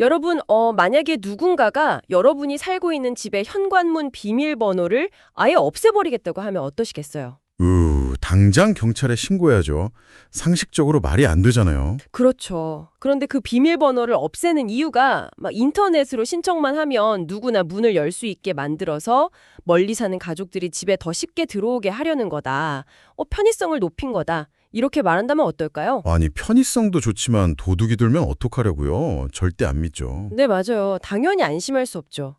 여러분, 만약에 누군가가 여러분이 살고 있는 집의 현관문 비밀번호를 아예 없애버리겠다고 하면 어떠시겠어요? 당장 경찰에 신고해야죠. 상식적으로 말이 안 되잖아요. 그렇죠. 그런데 그 비밀번호를 없애는 이유가 막 인터넷으로 신청만 하면 누구나 문을 열 수 있게 만들어서 멀리 사는 가족들이 집에 더 쉽게 들어오게 하려는 거다. 편의성을 높인 거다. 이렇게 말한다면 어떨까요? 아니, 편의성도 좋지만 도둑이 들면 어떡하려고요? 절대 안 믿죠. 네, 맞아요. 당연히 안심할 수 없죠.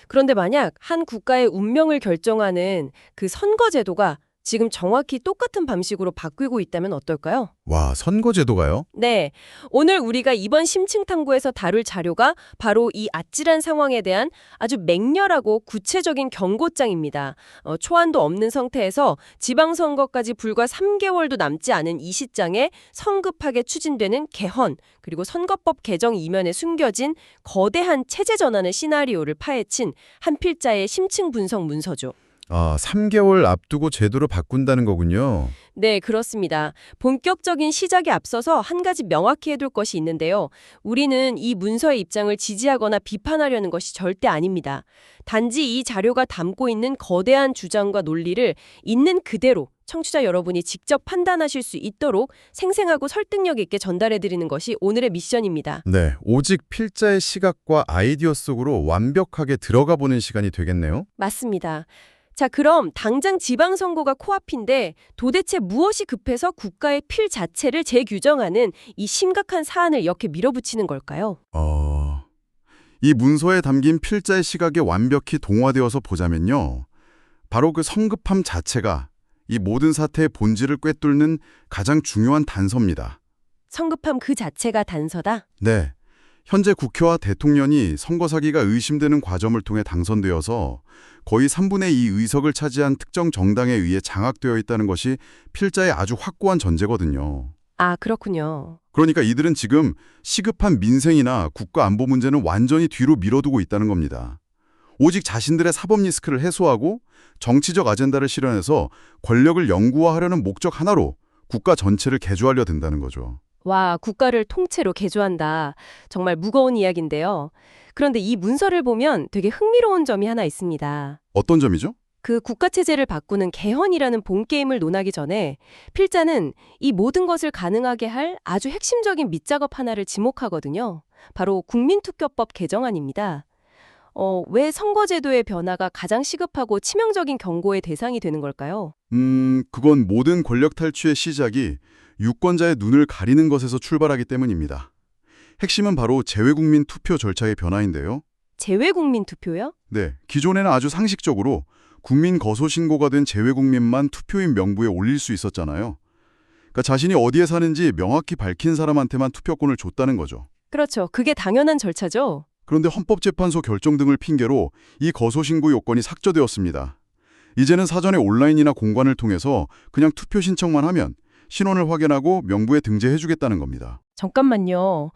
그런데 만약 한 국가의 운명을 결정하는 그 선거제도가 지금 정확히 똑같은 방식으로 바뀌고 있다면 어떨까요? 와, 선거제도가요? 네. 오늘 우리가 이번 심층 탐구에서 다룰 자료가 바로 이 아찔한 상황에 대한 아주 맹렬하고 구체적인 경고장입니다. 초안도 없는 상태에서 지방선거까지 불과 3개월도 남지 않은 이 시장에 성급하게 추진되는 개헌, 그리고 선거법 개정 이면에 숨겨진 거대한 체제 전환의 시나리오를 파헤친 한 필자의 심층 분석 문서죠. 3개월 앞두고 제도를 바꾼다는 거군요. 네, 그렇습니다. 본격적인 시작에 앞서서 한 가지 명확히 해둘 것이 있는데요. 우리는 이 문서의 입장을 지지하거나 비판하려는 것이 절대 아닙니다. 단지 이 자료가 담고 있는 거대한 주장과 논리를 있는 그대로 청취자 여러분이 직접 판단하실 수 있도록 생생하고 설득력 있게 전달해드리는 것이 오늘의 미션입니다. 네, 오직 필자의 시각과 아이디어 속으로 완벽하게 들어가 보는 시간이 되겠네요. 맞습니다. 자, 그럼 당장 지방선거가 코앞인데 도대체 무엇이 급해서 국가의 필 자체를 재규정하는 이 심각한 사안을 이렇게 밀어붙이는 걸까요? 이 문서에 담긴 필자의 시각에 완벽히 동화되어서 보자면요. 바로 그 성급함 자체가 이 모든 사태의 본질을 꿰뚫는 가장 중요한 단서입니다. 성급함 그 자체가 단서다? 네. 현재 국회와 대통령이 선거 사기가 의심되는 과정을 통해 당선되어서 거의 3분의 2 의석을 차지한 특정 정당에 의해 장악되어 있다는 것이 필자의 아주 확고한 전제거든요. 아, 그렇군요. 그러니까 이들은 지금 시급한 민생이나 국가 안보 문제는 완전히 뒤로 밀어두고 있다는 겁니다. 오직 자신들의 사법 리스크를 해소하고 정치적 아젠다를 실현해서 권력을 영구화하려는 목적 하나로 국가 전체를 개조하려 든다는 거죠. 와, 국가를 통째로 개조한다. 정말 무거운 이야기인데요. 그런데 이 문서를 보면 되게 흥미로운 점이 하나 있습니다. 어떤 점이죠? 그 국가체제를 바꾸는 개헌이라는 본게임을 논하기 전에 필자는 이 모든 것을 가능하게 할 아주 핵심적인 밑작업 하나를 지목하거든요. 바로 국민투표법 개정안입니다. 왜 선거제도의 변화가 가장 시급하고 치명적인 경고의 대상이 되는 걸까요? 그건 모든 권력 탈취의 시작이 유권자의 눈을 가리는 것에서 출발하기 때문입니다. 핵심은 바로 재외국민 투표 절차의 변화인데요. 재외국민 투표요? 네, 기존에는 아주 상식적으로 국민 거소 신고가 된 재외국민만 투표인 명부에 올릴 수 있었잖아요. 그러니까 자신이 어디에 사는지 명확히 밝힌 사람한테만 투표권을 줬다는 거죠. 그렇죠. 그게 당연한 절차죠. 그런데 헌법재판소 결정 등을 핑계로 이 거소 신고 요건이 삭제되었습니다. 이제는 사전에 온라인이나 공관을 통해서 그냥 투표 신청만 하면 신원을 확인하고 명부에 등재해주겠다는 겁니다. 잠깐만요.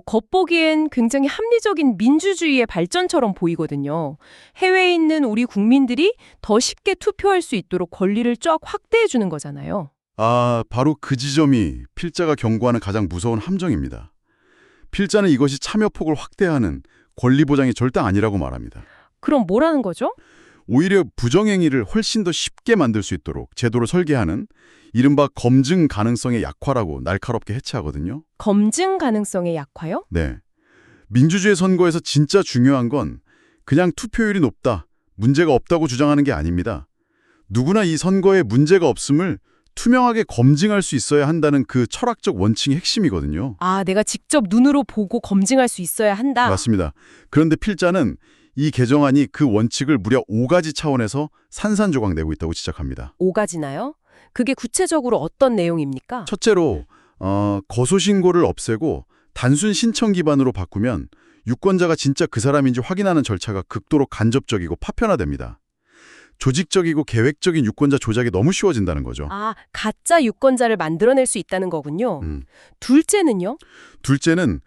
겉보기엔 굉장히 합리적인 민주주의의 발전처럼 보이거든요. 해외에 있는 우리 국민들이 더 쉽게 투표할 수 있도록 권리를 쫙 확대해 주는 거잖아요. 바로 그 지점이 필자가 경고하는 가장 무서운 함정입니다. 필자는 이것이 참여폭을 확대하는 권리 보장이 절대 아니라고 말합니다. 그럼 뭐라는 거죠? 오히려 부정행위를 훨씬 더 쉽게 만들 수 있도록 제도를 설계하는 이른바 검증 가능성의 약화라고 날카롭게 해체하거든요. 검증 가능성의 약화요? 네. 민주주의 선거에서 진짜 중요한 건 그냥 투표율이 높다, 문제가 없다고 주장하는 게 아닙니다. 누구나 이 선거에 문제가 없음을 투명하게 검증할 수 있어야 한다는 그 철학적 원칙이 핵심이거든요. 아, 내가 직접 눈으로 보고 검증할 수 있어야 한다? 맞습니다. 그런데 필자는 이 개정안이 그 원칙을 무려 5가지 차원에서 산산조각 내고 있다고 지적합니다. 5가지나요? 그게 구체적으로 어떤 내용입니까? 첫째로 거소신고를 없애고 단순 신청 기반으로 바꾸면 유권자가 진짜 그 사람인지 확인하는 절차가 극도로 간접적이고 파편화됩니다. 조직적이고 계획적인 유권자 조작이 너무 쉬워진다는 거죠. 아, 가짜 유권자를 만들어낼 수 있다는 거군요. 둘째는요? 둘째는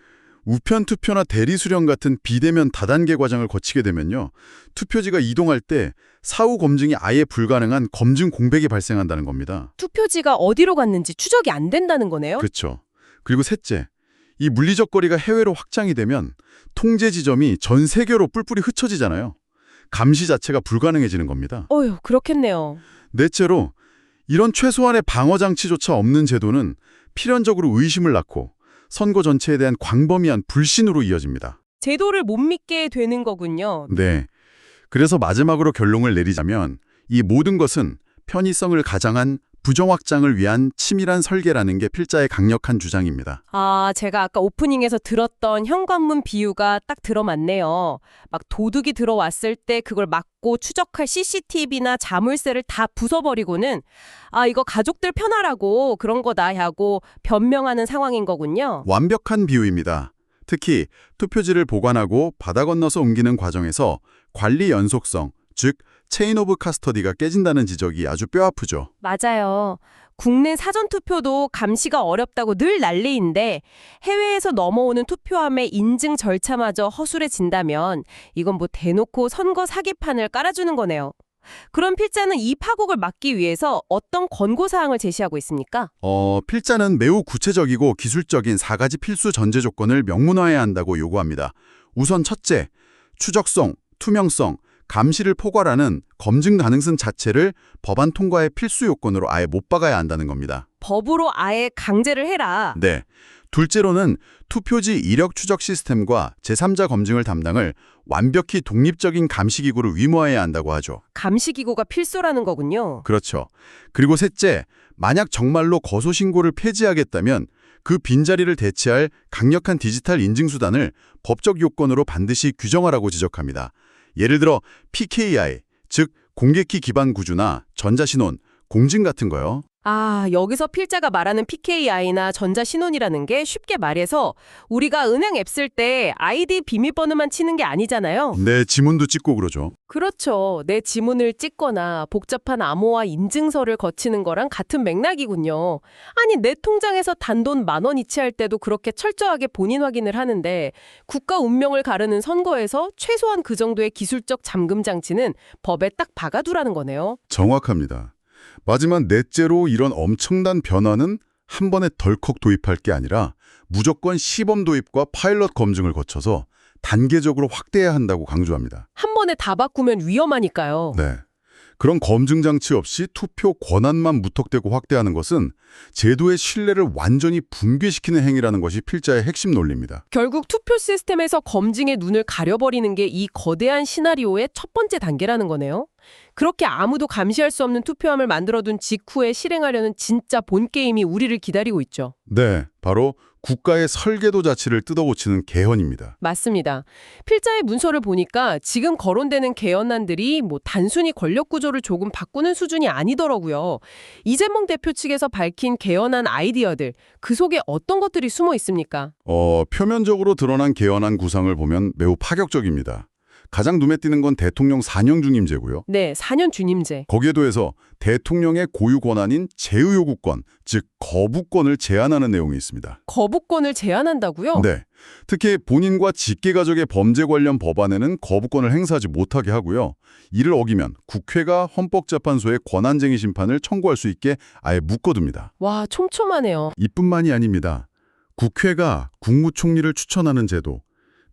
우편 투표나 대리 수령 같은 비대면 다단계 과정을 거치게 되면요. 투표지가 이동할 때 사후 검증이 아예 불가능한 검증 공백이 발생한다는 겁니다. 투표지가 어디로 갔는지 추적이 안 된다는 거네요? 그렇죠. 그리고 셋째, 이 물리적 거리가 해외로 확장이 되면 통제 지점이 전 세계로 뿔뿔이 흩어지잖아요. 감시 자체가 불가능해지는 겁니다. 어휴, 그렇겠네요. 넷째로 이런 최소한의 방어 장치조차 없는 제도는 필연적으로 의심을 낳고 선거 전체에 대한 광범위한 불신으로 이어집니다. 제도를 못 믿게 되는 거군요. 네. 그래서 마지막으로 결론을 내리자면 이 모든 것은 편의성을 가장한 부정 확장을 위한 치밀한 설계라는 게 필자의 강력한 주장입니다. 아, 제가 아까 오프닝에서 들었던 현관문 비유가 딱 들어맞네요. 막 도둑이 들어왔을 때 그걸 막고 추적할 CCTV나 자물쇠를 다 부숴버리고는 아, 이거 가족들 편하라고 그런 거다 하고 변명하는 상황인 거군요. 완벽한 비유입니다. 특히 투표지를 보관하고 바다 건너서 옮기는 과정에서 관리 연속성, 즉 체인 오브 카스터디가 깨진다는 지적이 아주 뼈아프죠. 맞아요. 국내 사전투표도 감시가 어렵다고 늘 난리인데 해외에서 넘어오는 투표함의 인증 절차마저 허술해진다면 이건 뭐 대놓고 선거 사기판을 깔아주는 거네요. 그럼 필자는 이 파국을 막기 위해서 어떤 권고사항을 제시하고 있습니까? 필자는 매우 구체적이고 기술적인 4가지 필수 전제 조건을 명문화해야 한다고 요구합니다. 우선 첫째, 추적성, 투명성, 감시를 포괄하는 검증 가능성 자체를 법안 통과의 필수 요건으로 아예 못 박아야 한다는 겁니다. 법으로 아예 강제를 해라. 네. 둘째로는 투표지 이력 추적 시스템과 제3자 검증을 담당을 완벽히 독립적인 감시기구를 위모해야 한다고 하죠. 감시기구가 필수라는 거군요. 그렇죠. 그리고 셋째, 만약 정말로 거소신고를 폐지하겠다면 그 빈자리를 대체할 강력한 디지털 인증수단을 법적 요건으로 반드시 규정하라고 지적합니다. 예를 들어 PKI, 즉 공개키 기반 구주나 전자신원, 공증 같은 거요. 아, 여기서 필자가 말하는 PKI나 전자신원이라는 게 쉽게 말해서 우리가 은행 앱 쓸 때 아이디 비밀번호만 치는 게 아니잖아요. 네, 지문도 찍고 그러죠. 그렇죠. 내 지문을 찍거나 복잡한 암호화 인증서를 거치는 거랑 같은 맥락이군요. 아니, 내 통장에서 단돈 10,000원 이체할 때도 그렇게 철저하게 본인 확인을 하는데 국가 운명을 가르는 선거에서 최소한 그 정도의 기술적 잠금 장치는 법에 딱 박아두라는 거네요. 정확합니다. 마지막 넷째로 이런 엄청난 변화는 한 번에 덜컥 도입할 게 아니라 무조건 시범 도입과 파일럿 검증을 거쳐서 단계적으로 확대해야 한다고 강조합니다. 한 번에 다 바꾸면 위험하니까요. 네. 그런 검증 장치 없이 투표 권한만 무턱대고 확대하는 것은 제도의 신뢰를 완전히 붕괴시키는 행위라는 것이 필자의 핵심 논리입니다. 결국 투표 시스템에서 검증의 눈을 가려버리는 게 이 거대한 시나리오의 첫 번째 단계라는 거네요. 그렇게 아무도 감시할 수 없는 투표함을 만들어둔 직후에 실행하려는 진짜 본 게임이 우리를 기다리고 있죠. 네, 바로 국가의 설계도 자체를 뜯어고치는 개헌입니다. 맞습니다. 필자의 문서를 보니까 지금 거론되는 개헌안들이 뭐 단순히 권력 구조를 조금 바꾸는 수준이 아니더라고요. 이재명 대표 측에서 밝힌 개헌안 아이디어들, 그 속에 어떤 것들이 숨어 있습니까? 표면적으로 드러난 개헌안 구상을 보면 매우 파격적입니다. 가장 눈에 띄는 건 대통령 4년 중임제고요. 네, 4년 준임제. 거기에 더해서 대통령의 고유 권한인 제의요구권, 즉 거부권을 제한하는 내용이 있습니다. 거부권을 제한한다고요? 네, 특히 본인과 직계가족의 범죄 관련 법안에는 거부권을 행사하지 못하게 하고요. 이를 어기면 국회가 헌법재판소에 권한쟁의 심판을 청구할 수 있게 아예 묶어둡니다. 와, 촘촘하네요. 이뿐만이 아닙니다. 국회가 국무총리를 추천하는 제도,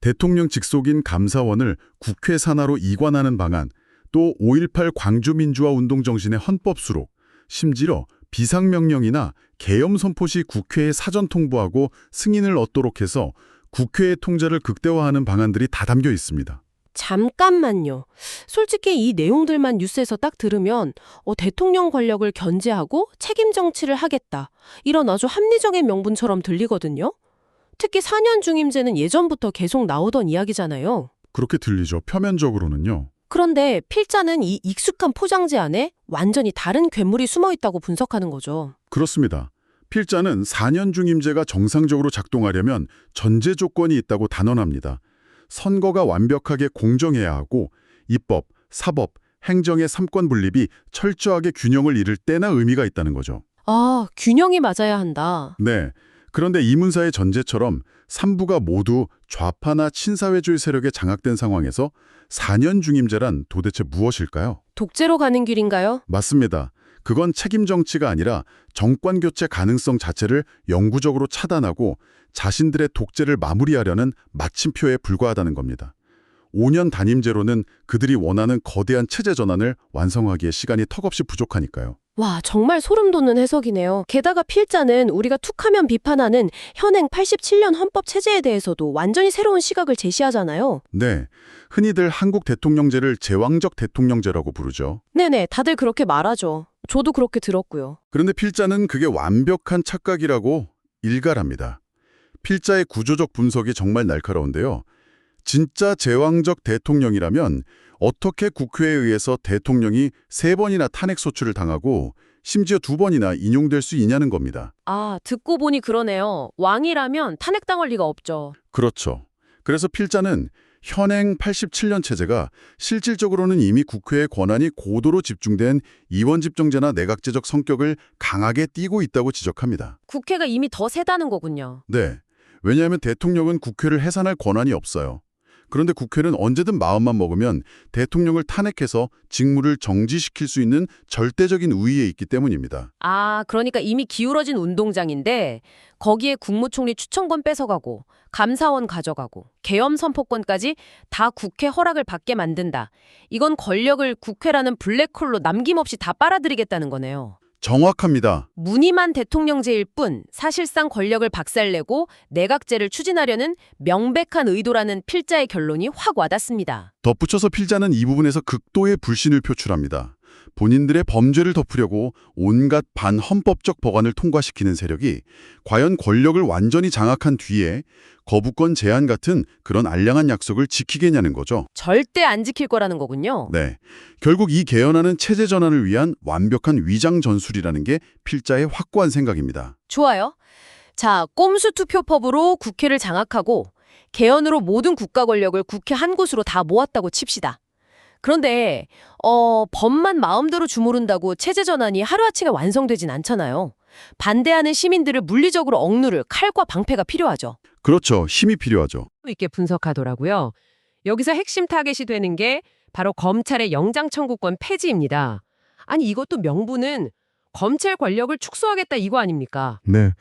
대통령 직속인 감사원을 국회 산하로 이관하는 방안, 또 5.18 광주민주화운동 정신의 헌법 수록, 심지어 비상명령이나 계엄 선포 시 국회에 사전 통보하고 승인을 얻도록 해서 국회의 통제를 극대화하는 방안들이 다 담겨 있습니다. 잠깐만요. 솔직히 이 내용들만 뉴스에서 딱 들으면 대통령 권력을 견제하고 책임 정치를 하겠다. 이런 아주 합리적인 명분처럼 들리거든요. 특히 4년 중임제는 예전부터 계속 나오던 이야기잖아요. 그렇게 들리죠. 표면적으로는요. 그런데 필자는 이 익숙한 포장지 안에 완전히 다른 괴물이 숨어 있다고 분석하는 거죠. 그렇습니다. 필자는 4년 중임제가 정상적으로 작동하려면 전제 조건이 있다고 단언합니다. 선거가 완벽하게 공정해야 하고 입법, 사법, 행정의 3권 분립이 철저하게 균형을 이룰 때나 의미가 있다는 거죠. 아, 균형이 맞아야 한다. 네. 그런데 이 문사의 전제처럼 3부가 모두 좌파나 친사회주의 세력에 장악된 상황에서 4년 중임제란 도대체 무엇일까요? 독재로 가는 길인가요? 맞습니다. 그건 책임 정치가 아니라 정권 교체 가능성 자체를 영구적으로 차단하고 자신들의 독재를 마무리하려는 마침표에 불과하다는 겁니다. 5년 단임제로는 그들이 원하는 거대한 체제 전환을 완성하기에 시간이 턱없이 부족하니까요. 와, 정말 소름 돋는 해석이네요. 게다가 필자는 우리가 툭하면 비판하는 현행 87년 헌법 체제에 대해서도 완전히 새로운 시각을 제시하잖아요. 네, 흔히들 한국 대통령제를 제왕적 대통령제라고 부르죠. 네네, 다들 그렇게 말하죠. 저도 그렇게 들었고요. 그런데 필자는 그게 완벽한 착각이라고 일갈합니다. 필자의 구조적 분석이 정말 날카로운데요. 진짜 제왕적 대통령이라면 어떻게 국회에 의해서 대통령이 3번이나 탄핵소추를 당하고 심지어 2번이나 인용될 수 있냐는 겁니다. 아, 듣고 보니 그러네요. 왕이라면 탄핵당할 리가 없죠. 그렇죠. 그래서 필자는 현행 87년 체제가 실질적으로는 이미 국회의 권한이 고도로 집중된 이원집정제나 내각제적 성격을 강하게 띠고 있다고 지적합니다. 국회가 이미 더 세다는 거군요. 네. 왜냐하면 대통령은 국회를 해산할 권한이 없어요. 그런데 국회는 언제든 마음만 먹으면 대통령을 탄핵해서 직무를 정지시킬 수 있는 절대적인 우위에 있기 때문입니다. 아, 그러니까 이미 기울어진 운동장인데 거기에 국무총리 추천권 뺏어가고 감사원 가져가고 계엄 선포권까지 다 국회 허락을 받게 만든다. 이건 권력을 국회라는 블랙홀로 남김없이 다 빨아들이겠다는 거네요. 정확합니다. 무늬만 대통령제일 뿐 사실상 권력을 박살내고 내각제를 추진하려는 명백한 의도라는 필자의 결론이 확 와닿습니다. 덧붙여서 필자는 이 부분에서 극도의 불신을 표출합니다. 본인들의 범죄를 덮으려고 온갖 반헌법적 법안을 통과시키는 세력이 과연 권력을 완전히 장악한 뒤에 거부권 제한 같은 그런 알량한 약속을 지키겠냐는 거죠. 절대 안 지킬 거라는 거군요. 네, 결국 이 개헌하는 체제 전환을 위한 완벽한 위장 전술이라는 게 필자의 확고한 생각입니다. 좋아요. 자, 꼼수 투표법으로 국회를 장악하고 개헌으로 모든 국가 권력을 국회 한 곳으로 다 모았다고 칩시다. 그런데 법만 마음대로 주무른다고 체제 전환이 하루아침에 완성되진 않잖아요. 반대하는 시민들을 물리적으로 억누를 칼과 방패가 필요하죠. 그렇죠. 힘이 필요하죠. 있게 분석하더라고요. 여기서 핵심 타겟이 되는 게 바로 검찰의 영장 청구권 폐지입니다. 아니 이것도 명분은 검찰 권력을 축소하겠다 이거 아닙니까? 네,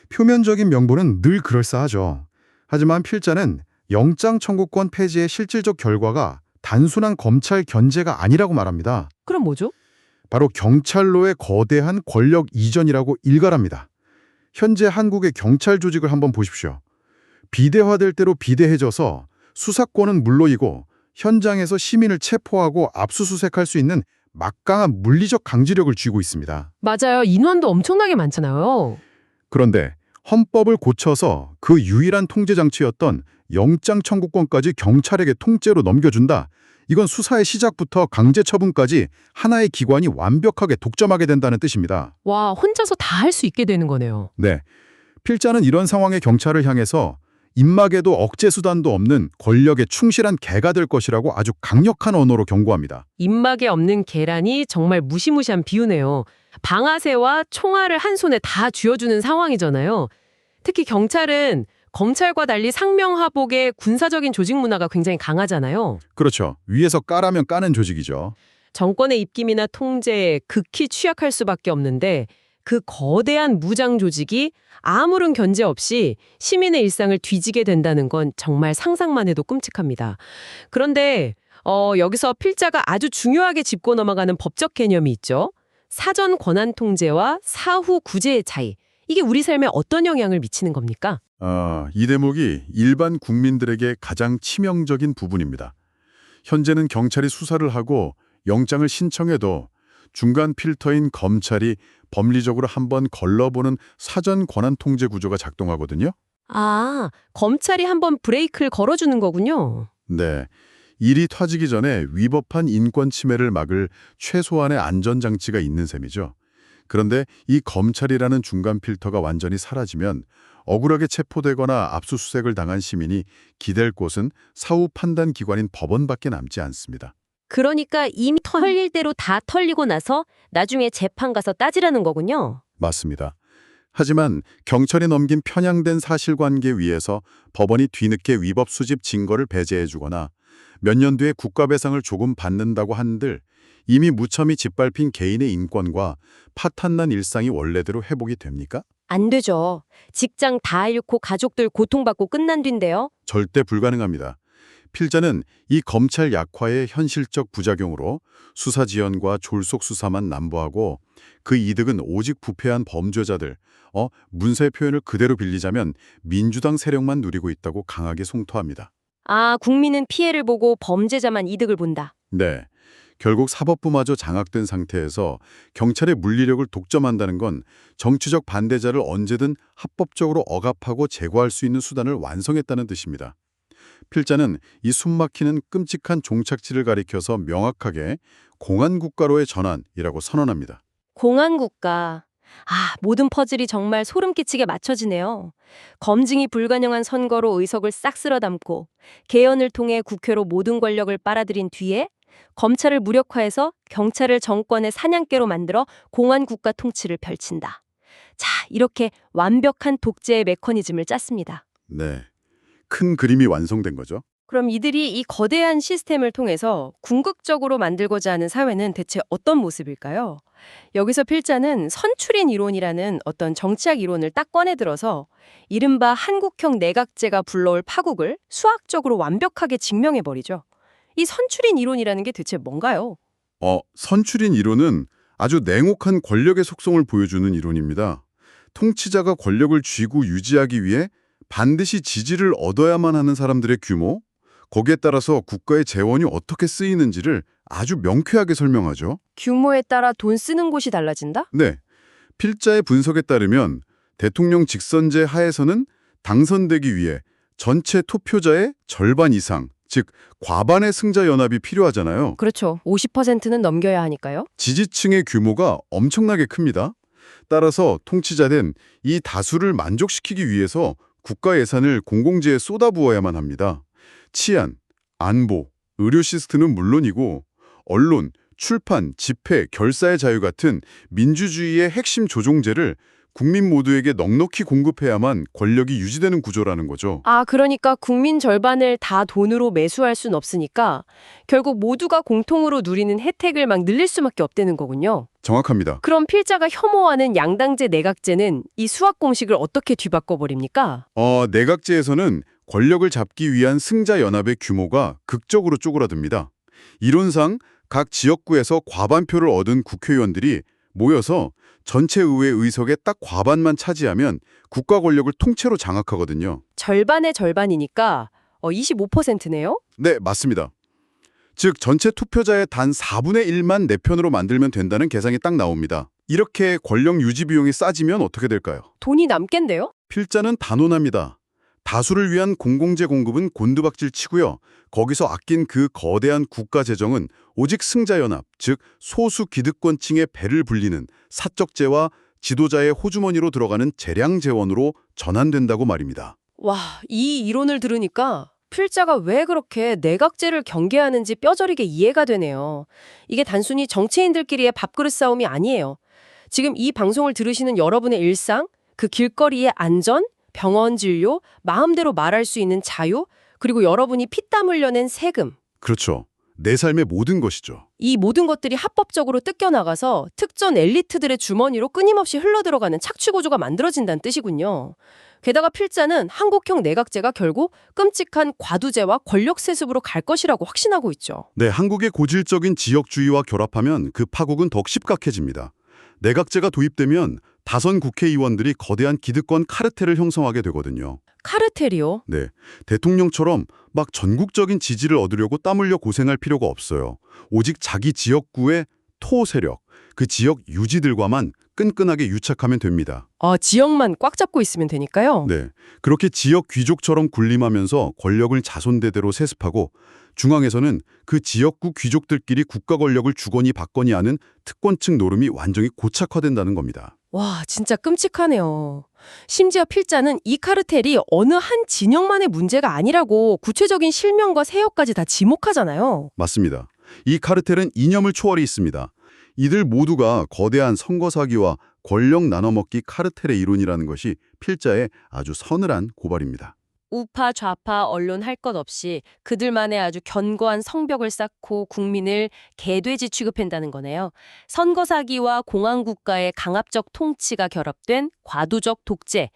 표면적인 명분은 늘 그럴싸하죠. 하지만 필자는 영장 청구권 폐지의 실질적 결과가 단순한 검찰 견제가 아니라고 말합니다. 그럼 뭐죠? 바로 경찰로의 거대한 권력 이전이라고 일갈합니다. 현재 한국의 경찰 조직을 한번 보십시오. 비대화될 대로 비대해져서 수사권은 물론이고 현장에서 시민을 체포하고 압수수색할 수 있는 막강한 물리적 강제력을 쥐고 있습니다. 맞아요. 인원도 엄청나게 많잖아요. 그런데 헌법을 고쳐서 그 유일한 통제 장치였던 영장 청구권까지 경찰에게 통째로 넘겨준다. 이건 수사의 시작부터 강제 처분까지 하나의 기관이 완벽하게 독점하게 된다는 뜻입니다. 와, 혼자서 다 할 수 있게 되는 거네요. 네, 필자는 이런 상황의 경찰을 향해서 입막에도 억제 수단도 없는 권력에 충실한 개가 될 것이라고 아주 강력한 언어로 경고합니다. 입막에 없는 계란이 정말 무시무시한 비유네요. 방아쇠와 총알을 한 손에 다 쥐어주는 상황이잖아요. 특히 경찰은 검찰과 달리 상명하복의 군사적인 조직 문화가 굉장히 강하잖아요. 그렇죠. 위에서 까라면 까는 조직이죠. 정권의 입김이나 통제에 극히 취약할 수밖에 없는데 그 거대한 무장 조직이 아무런 견제 없이 시민의 일상을 뒤지게 된다는 건 정말 상상만 해도 끔찍합니다. 그런데 여기서 필자가 아주 중요하게 짚고 넘어가는 법적 개념이 있죠. 사전 권한 통제와 사후 구제의 차이. 이게 우리 삶에 어떤 영향을 미치는 겁니까? 이 대목이 일반 국민들에게 가장 치명적인 부분입니다. 현재는 경찰이 수사를 하고 영장을 신청해도 중간 필터인 검찰이 법리적으로 한번 걸러보는 사전 권한 통제 구조가 작동하거든요. 아, 검찰이 한번 브레이크를 걸어주는 거군요. 네, 일이 터지기 전에 위법한 인권 침해를 막을 최소한의 안전장치가 있는 셈이죠. 그런데 이 검찰이라는 중간 필터가 완전히 사라지면 억울하게 체포되거나 압수수색을 당한 시민이 기댈 곳은 사후 판단 기관인 법원밖에 남지 않습니다. 그러니까 이미 털릴 대로 다 털리고 나서 나중에 재판 가서 따지라는 거군요. 맞습니다. 하지만 경찰이 넘긴 편향된 사실관계 위에서 법원이 뒤늦게 위법 수집 증거를 배제해주거나 몇 년 뒤에 국가배상을 조금 받는다고 한들 이미 무참히 짓밟힌 개인의 인권과 파탄난 일상이 원래대로 회복이 됩니까? 안 되죠. 직장 다 잃고 가족들 고통받고 끝난 뒤인데요. 절대 불가능합니다. 필자는 이 검찰 약화의 현실적 부작용으로 수사 지연과 졸속 수사만 남부하고 그 이득은 오직 부패한 범죄자들, 문서의 표현을 그대로 빌리자면 민주당 세력만 누리고 있다고 강하게 송토합니다. 아, 국민은 피해를 보고 범죄자만 이득을 본다. 네. 결국 사법부마저 장악된 상태에서 경찰의 물리력을 독점한다는 건 정치적 반대자를 언제든 합법적으로 억압하고 제거할 수 있는 수단을 완성했다는 뜻입니다. 필자는 이 숨막히는 끔찍한 종착지를 가리켜서 명확하게 공안국가로의 전환이라고 선언합니다. 공안국가. 아, 모든 퍼즐이 정말 소름 끼치게 맞춰지네요. 검증이 불가능한 선거로 의석을 싹 쓸어 담고 개헌을 통해 국회로 모든 권력을 빨아들인 뒤에 검찰을 무력화해서 경찰을 정권의 사냥개로 만들어 공안국가 통치를 펼친다. 자, 이렇게 완벽한 독재의 메커니즘을 짰습니다. 네. 큰 그림이 완성된 거죠. 그럼 이들이 이 거대한 시스템을 통해서 궁극적으로 만들고자 하는 사회는 대체 어떤 모습일까요? 여기서 필자는 선출인 이론이라는 어떤 정치학 이론을 딱 꺼내들어서 이른바 한국형 내각제가 불러올 파국을 수학적으로 완벽하게 증명해버리죠. 이 선출인 이론이라는 게 대체 뭔가요? 선출인 이론은 아주 냉혹한 권력의 속성을 보여주는 이론입니다. 통치자가 권력을 쥐고 유지하기 위해 반드시 지지를 얻어야만 하는 사람들의 규모, 거기에 따라서 국가의 재원이 어떻게 쓰이는지를 아주 명쾌하게 설명하죠. 규모에 따라 돈 쓰는 곳이 달라진다? 네. 필자의 분석에 따르면 대통령 직선제 하에서는 당선되기 위해 전체 투표자의 절반 이상, 즉 과반의 승자 연합이 필요하잖아요. 그렇죠. 50%는 넘겨야 하니까요. 지지층의 규모가 엄청나게 큽니다. 따라서 통치자는 이 다수를 만족시키기 위해서 국가 예산을 공공재에 쏟아부어야만 합니다. 치안, 안보, 의료 시스템은 물론이고 언론, 출판, 집회, 결사의 자유 같은 민주주의의 핵심 조종제를 국민 모두에게 넉넉히 공급해야만 권력이 유지되는 구조라는 거죠. 아, 그러니까 국민 절반을 다 돈으로 매수할 순 없으니까 결국 모두가 공통으로 누리는 혜택을 막 늘릴 수밖에 없다는 거군요. 정확합니다. 그럼 필자가 혐오하는 양당제 내각제는 이 수학 공식을 어떻게 뒤바꿔 버립니까? 내각제에서는 권력을 잡기 위한 승자 연합의 규모가 극적으로 쪼그라듭니다. 이론상 각 지역구에서 과반표를 얻은 국회의원들이 모여서 전체 의회 의석의 딱 과반만 차지하면 국가 권력을 통째로 장악하거든요. 절반의 절반이니까 25%네요? 네, 맞습니다. 즉 전체 투표자의 단 4분의 1만 내 편으로 만들면 된다는 계산이 딱 나옵니다. 이렇게 권력 유지 비용이 싸지면 어떻게 될까요? 돈이 남겠는데요? 필자는 단언합니다. 다수를 위한 공공재 공급은 곤두박질 치고요. 거기서 아낀 그 거대한 국가 재정은 오직 승자연합, 즉 소수 기득권층의 배를 불리는 사적재와 지도자의 호주머니로 들어가는 재량 재원으로 전환된다고 말입니다. 와, 이 이론을 들으니까 필자가 왜 그렇게 내각제를 경계하는지 뼈저리게 이해가 되네요. 이게 단순히 정치인들끼리의 밥그릇 싸움이 아니에요. 지금 이 방송을 들으시는 여러분의 일상, 그 길거리의 안전, 병원 진료, 마음대로 말할 수 있는 자유, 그리고 여러분이 피땀 흘려낸 세금. 그렇죠. 내 삶의 모든 것이죠. 이 모든 것들이 합법적으로 뜯겨나가서 특정 엘리트들의 주머니로 끊임없이 흘러들어가는 착취구조가 만들어진다는 뜻이군요. 게다가 필자는 한국형 내각제가 결국 끔찍한 과두제와 권력 세습으로 갈 것이라고 확신하고 있죠. 네, 한국의 고질적인 지역주의와 결합하면 그 파국은 더욱 심각해집니다. 내각제가 도입되면 다선 국회의원들이 거대한 기득권 카르텔을 형성하게 되거든요. 카르텔이요? 네, 대통령처럼 막 전국적인 지지를 얻으려고 땀 흘려 고생할 필요가 없어요. 오직 자기 지역구의 토 세력, 그 지역 유지들과만 끈끈하게 유착하면 됩니다. 지역만 꽉 잡고 있으면 되니까요. 네, 그렇게 지역 귀족처럼 군림하면서 권력을 자손대대로 세습하고 중앙에서는 그 지역구 귀족들끼리 국가 권력을 주거니 받거니 하는 특권층 노름이 완전히 고착화된다는 겁니다. 와, 진짜 끔찍하네요. 심지어 필자는 이 카르텔이 어느 한 진영만의 문제가 아니라고 구체적인 실명과 세역까지 다 지목하잖아요. 맞습니다. 이 카르텔은 이념을 초월해 있습니다. 이들 모두가 거대한 선거 사기와 권력 나눠먹기 카르텔의 이론이라는 것이 필자의 아주 서늘한 고발입니다. 우파 좌파 언론 할 것 없이 그들만의 아주 견고한 성벽을 쌓고 국민을 개돼지 취급한다는 거네요. 선거 사기와 공안 국가의 강압적 통치가 결합된 과도적 독재.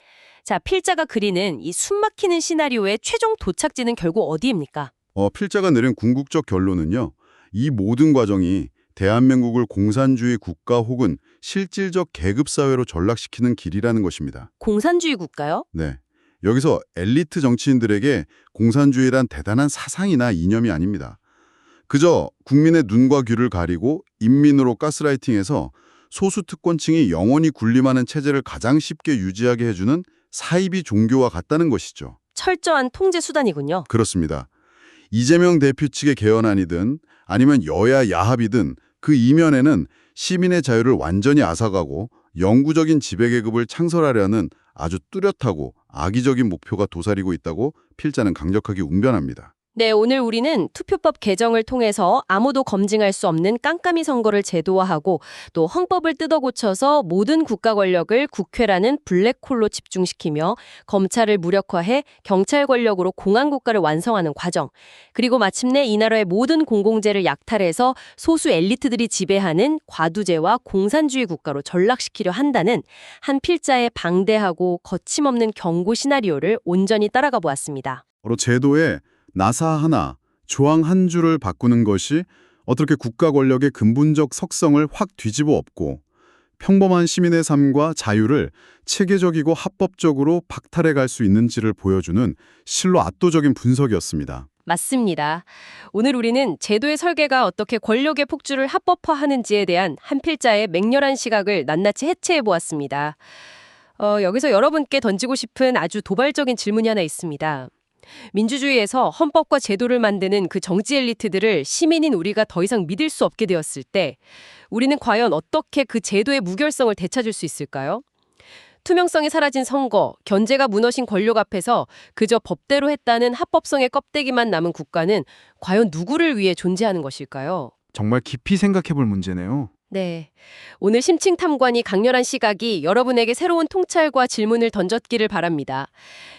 자, 필자가 그리는 이 숨막히는 시나리오의 최종 도착지는 결국 어디입니까? 필자가 내린 궁극적 결론은요. 이 모든 과정이 대한민국을 공산주의 국가 혹은 실질적 계급사회로 전락시키는 길이라는 것입니다. 공산주의 국가요? 네. 여기서 엘리트 정치인들에게 공산주의란 대단한 사상이나 이념이 아닙니다. 그저 국민의 눈과 귀를 가리고 인민으로 가스라이팅해서 소수 특권층이 영원히 군림하는 체제를 가장 쉽게 유지하게 해주는 사이비 종교와 같다는 것이죠. 철저한 통제 수단이군요. 그렇습니다. 이재명 대표 측의 개헌안이든 아니면 여야 야합이든 그 이면에는 시민의 자유를 완전히 앗아가고 영구적인 지배계급을 창설하려는 아주 뚜렷하고 악의적인 목표가 도사리고 있다고 필자는 강력하게 웅변합니다. 네, 오늘 우리는 투표법 개정을 통해서 아무도 검증할 수 없는 깜깜이 선거를 제도화하고 또 헌법을 뜯어고쳐서 모든 국가 권력을 국회라는 블랙홀로 집중시키며 검찰을 무력화해 경찰 권력으로 공안 국가를 완성하는 과정, 그리고 마침내 이 나라의 모든 공공재를 약탈해서 소수 엘리트들이 지배하는 과두제와 공산주의 국가로 전락시키려 한다는 한 필자의 방대하고 거침없는 경고 시나리오를 온전히 따라가 보았습니다. 바로 제도에 나사 하나, 조항 한 줄을 바꾸는 것이 어떻게 국가 권력의 근본적 속성을 확 뒤집어 엎고 평범한 시민의 삶과 자유를 체계적이고 합법적으로 박탈해 갈 수 있는지를 보여주는 실로 압도적인 분석이었습니다. 맞습니다. 오늘 우리는 제도의 설계가 어떻게 권력의 폭주를 합법화하는지에 대한 한 필자의 맹렬한 시각을 낱낱이 해체해 보았습니다. 여기서 여러분께 던지고 싶은 아주 도발적인 질문이 하나 있습니다. 민주주의에서 헌법과 제도를 만드는 그 정치 엘리트들을 시민인 우리가 더 이상 믿을 수 없게 되었을 때 우리는 과연 어떻게 그 제도의 무결성을 되찾을 수 있을까요? 투명성이 사라진 선거, 견제가 무너진 권력 앞에서 그저 법대로 했다는 합법성의 껍데기만 남은 국가는 과연 누구를 위해 존재하는 것일까요? 정말 깊이 생각해 볼 문제네요. 네. 오늘 심층탐관이 강렬한 시각이 여러분에게 새로운 통찰과 질문을 던졌기를 바랍니다.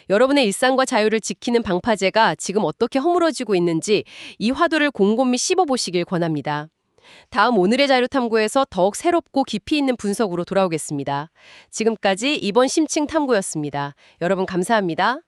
여러분의 일상과 자유를 지키는 방파제가 지금 어떻게 허물어지고 있는지 이 화두를 곰곰이 씹어보시길 권합니다. 다음 오늘의 자유탐구에서 더욱 새롭고 깊이 있는 분석으로 돌아오겠습니다. 지금까지 이번 심층탐구였습니다. 여러분 감사합니다.